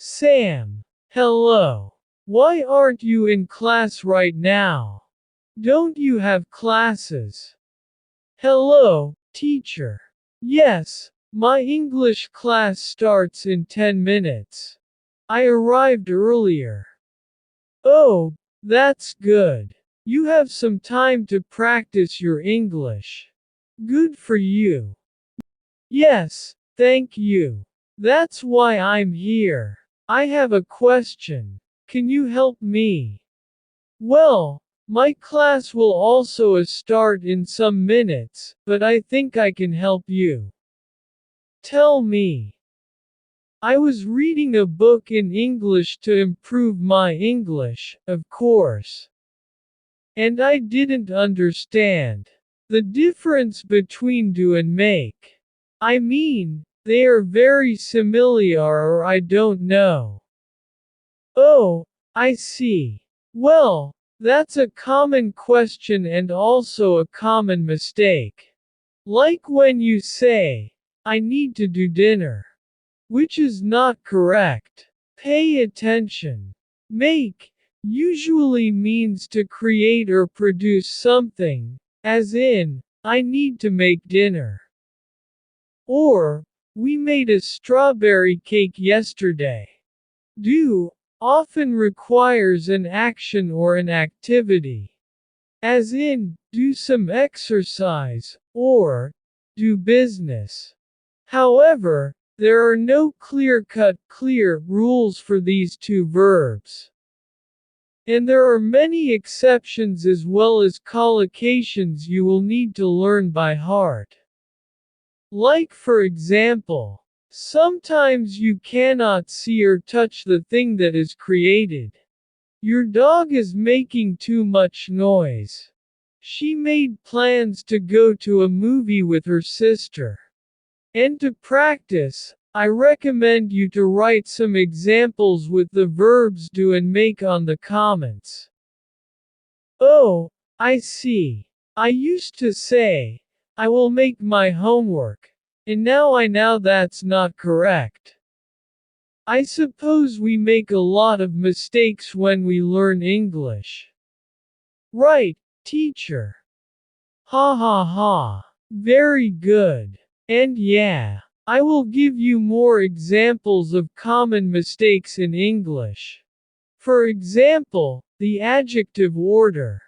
Sam. Hello. Why aren't you in class right now? Don't you have classes? Hello, teacher. Yes, my English class starts in 10 minutes. I arrived earlier. Oh, that's good. You have some time to practice your English. Good for you. Yes, thank you. That's why I'm here. I have a question. Can you help me? Well, my class will also start in some minutes, but I think I can help you. Tell me. I was reading a book in English to improve my English, of course. And I didn't understand the difference between do and make. I mean, they are very similar or I don't know. Oh, I see. Well, that's a common question and also a common mistake. Like when you say, I need to do dinner. Which is not correct. Pay attention. Make usually means to create or produce something, as in, I need to make dinner. Or, we made a strawberry cake yesterday. Do often requires an action or an activity. As in, do some exercise, or do business. However, there are no clear-cut rules for these two verbs. And there are many exceptions as well as collocations you will need to learn by heart. Like for example, sometimes you cannot see or touch the thing that is created. Your dog is making too much noise. She made plans to go to a movie with her sister. And to practice, I recommend you to write some examples with the verbs do and make on the comments. Oh, I see. I used to say, I will make my homework. And now I know that's not correct. I suppose we make a lot of mistakes when we learn English. Right, teacher. Ha ha ha. Very good. And yeah, I will give you more examples of common mistakes in English. For example, the adjective order.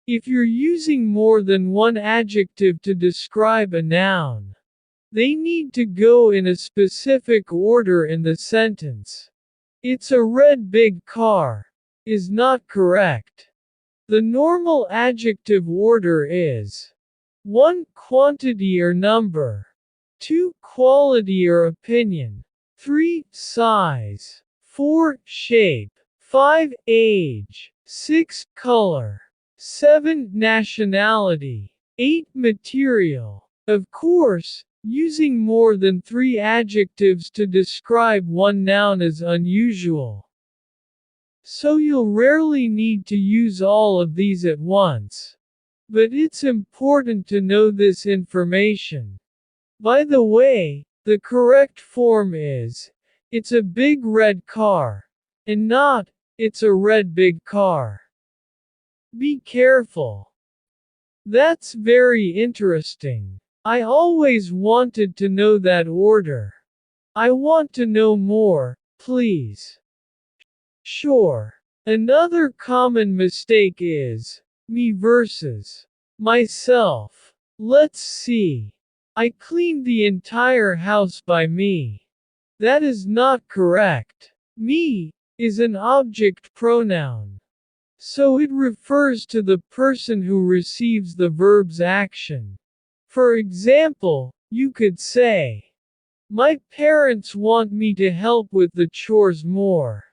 If you're using more than one adjective to describe a noun, they need to go in a specific order in the sentence. It's a red big car is not correct. The normal adjective order is 1. Quantity or number. 2. Quality or opinion. 3. Size. 4. Shape. 5. Age. 6. Color. 7. Nationality. 8. Material. Of course, using more than 3 adjectives to describe one noun is unusual. So you'll rarely need to use all of these at once. But it's important to know this information. By the way, the correct form is, it's a big red car, and not, it's a red big car. Be careful. That's very interesting. I always wanted to know that order. I want to know more, please. Sure. Another common mistake is, me versus myself. Let's see. I cleaned the entire house by me. That is not correct. Me is an object pronoun. So it refers to the person who receives the verb's action. For example, you could say, my parents want me to help with the chores more.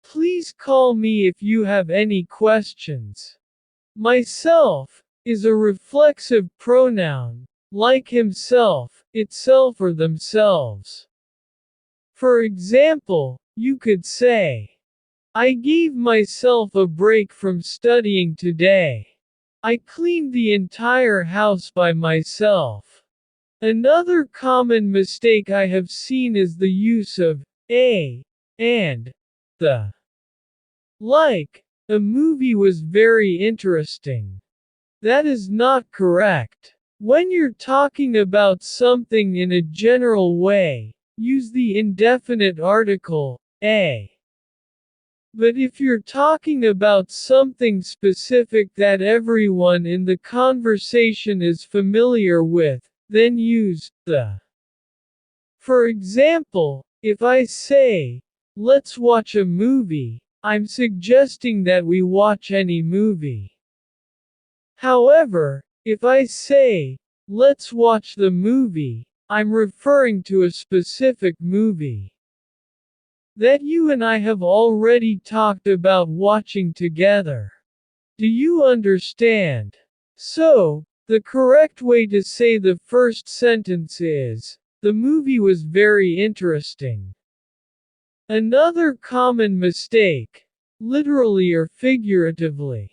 Please call me if you have any questions. Myself is a reflexive pronoun, like himself, itself or themselves. For example, you could say, I gave myself a break from studying today. I cleaned the entire house by myself. Another common mistake I have seen is the use of a and the like. A movie was very interesting. That is not correct. When you're talking about something in a general way, use the indefinite article, a. But if you're talking about something specific that everyone in the conversation is familiar with, then use the. For example, if I say, let's watch a movie, I'm suggesting that we watch any movie. However, if I say, let's watch the movie, I'm referring to a specific movie that you and I have already talked about watching together. Do you understand? So, the correct way to say the first sentence is, the movie was very interesting. Another common mistake, literally or figuratively.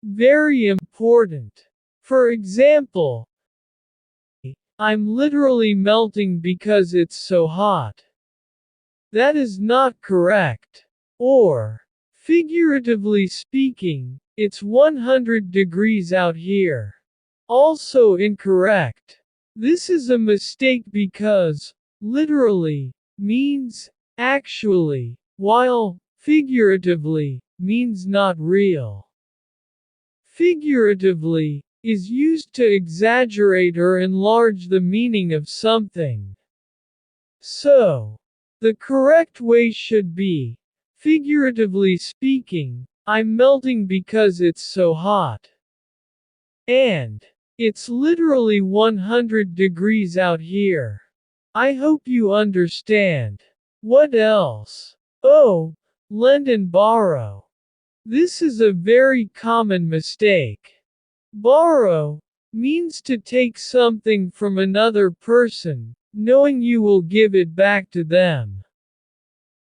Very important. For example, I'm literally melting because it's so hot. That is not correct. Or, figuratively speaking, it's 100 degrees out here. Also incorrect. This is a mistake because, literally, means, actually, while, figuratively, means not real. Figuratively, is used to exaggerate or enlarge the meaning of something. So, the correct way should be, figuratively speaking, I'm melting because it's so hot. And, it's literally 100 degrees out here. I hope you understand. What else? Oh, lend and borrow. This is a very common mistake. Borrow means to take something from another person, knowing you will give it back to them.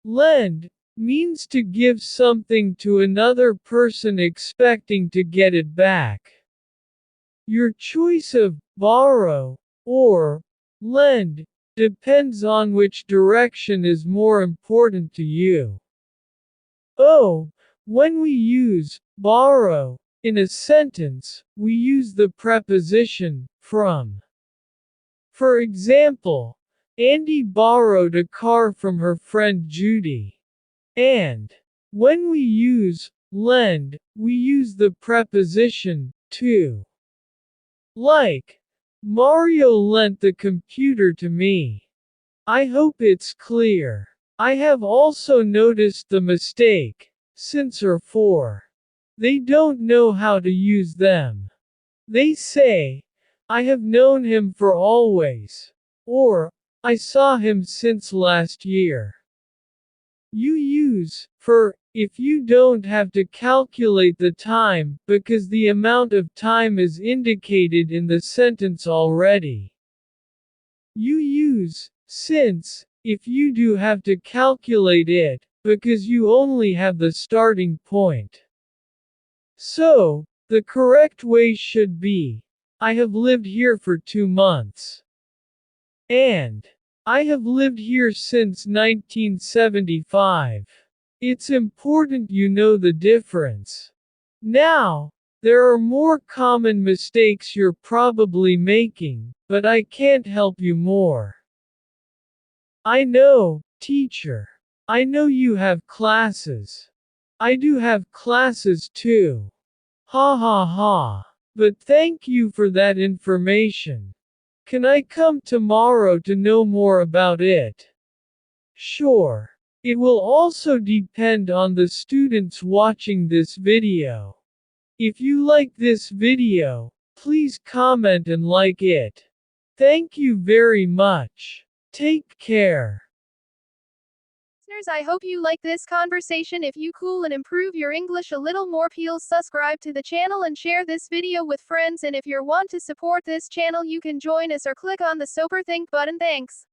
Lend means to give something to another person expecting to get it back. Your choice of borrow or lend depends on which direction is more important to you. Oh, when we use borrow in a sentence, we use the preposition from. For example, Andy borrowed a car from her friend Judy. And when we use lend, we use the preposition to. Like, Mario lent the computer to me. I hope it's clear. I have also noticed the mistake, since or for. They don't know how to use them. They say, I have known him for always. Or, I saw him since last year. You use for if you don't have to calculate the time because the amount of time is indicated in the sentence already. You use since if you do have to calculate it because you only have the starting point. So, the correct way should be, I have lived here for 2 months. And, I have lived here since 1975. It's important you know the difference. Now, there are more common mistakes you're probably making, but I can't help you more. I know, teacher. I know you have classes. I do have classes too. Ha ha ha. But thank you for that information. Can I come tomorrow to know more about it? Sure. It will also depend on the students watching this video. If you like this video, please comment and like it. Thank you very much. Take care. Listeners, I hope you like this conversation. If you cool and improve your English a little more, please subscribe to the channel and share this video with friends. And if you want to support this channel, you can join us or click on the Super Think button. Thanks.